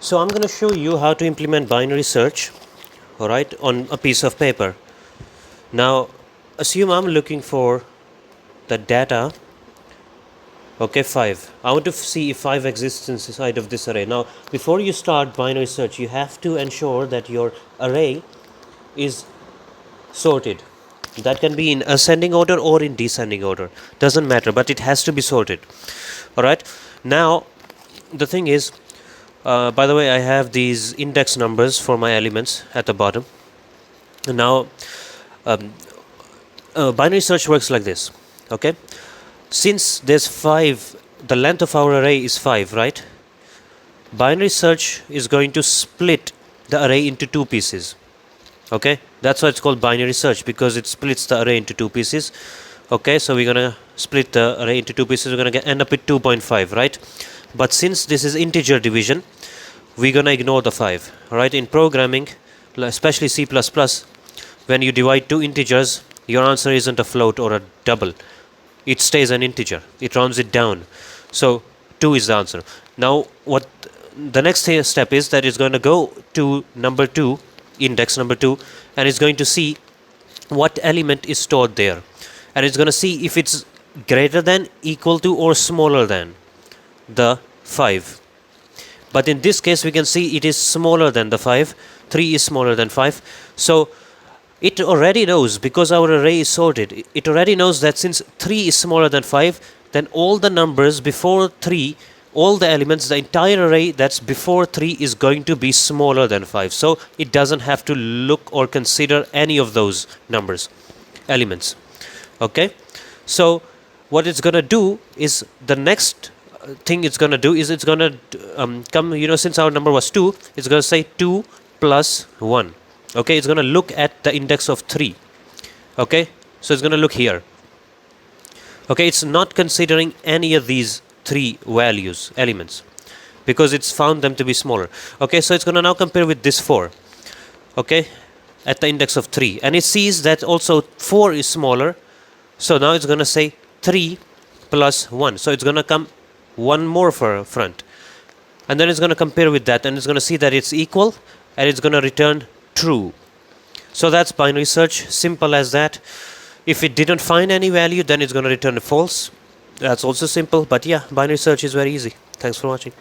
So I'm going to show you how to implement binary search, alright, on a piece of paper. Now assume I'm looking for the data, okay, 5. I want to see if 5 exists inside of this array. Now before you start binary search, you have to ensure that your array is sorted. That can be in ascending order or in descending order, doesn't matter, but it has to be sorted. Alright, now the thing is, by the way, I have these index numbers for my elements at the bottom. Now binary search works like this, okay? Since there's 5, the length of our array is 5, right? Binary search is going to split the array into 2 pieces, okay? That's why it's called binary search, because it splits the array into 2 pieces. Okay, so we're gonna split the array into 2 pieces. We're gonna end up with 2.5, right? But since this is integer division, we're gonna ignore the 5, right? In programming, especially C++, when you divide 2 integers, your answer isn't a float or a double. It stays an integer. It rounds it down. So 2 is the answer. Now what the next step is that it's going to go to number 2, index number 2, and it's going to see what element is stored there, and it's going to see if it's greater than, equal to, or smaller than the 5. But in this case we can see it is smaller than the 5. 3 is smaller than 5. So it already knows, because our array is sorted, it already knows that since 3 is smaller than 5, then all the numbers before 3, all the elements, the entire array that's before 3 is going to be smaller than 5. So it doesn't have to look or consider any of those numbers, elements. Okay, so what it's going to do is, the next thing it's going to do is, it's going to come, since our number was 2, it's going to say 2 plus 1. Okay, it's going to look at the index of 3. Okay, so it's going to look here. Okay, it's not considering any of these 3 values, elements, because it's found them to be smaller. Okay, so it's going to now compare with this 4, okay, at the index of 3, and it sees that also 4 is smaller. So now it's going to say 3 plus 1. So it's going to come one more for front, and then it's going to compare with that, and it's going to see that it's equal, and it's going to return true. So that's binary search, simple as that. If it didn't find any value, then it's going to return false. That's also simple, but yeah, binary search is very easy. Thanks for watching.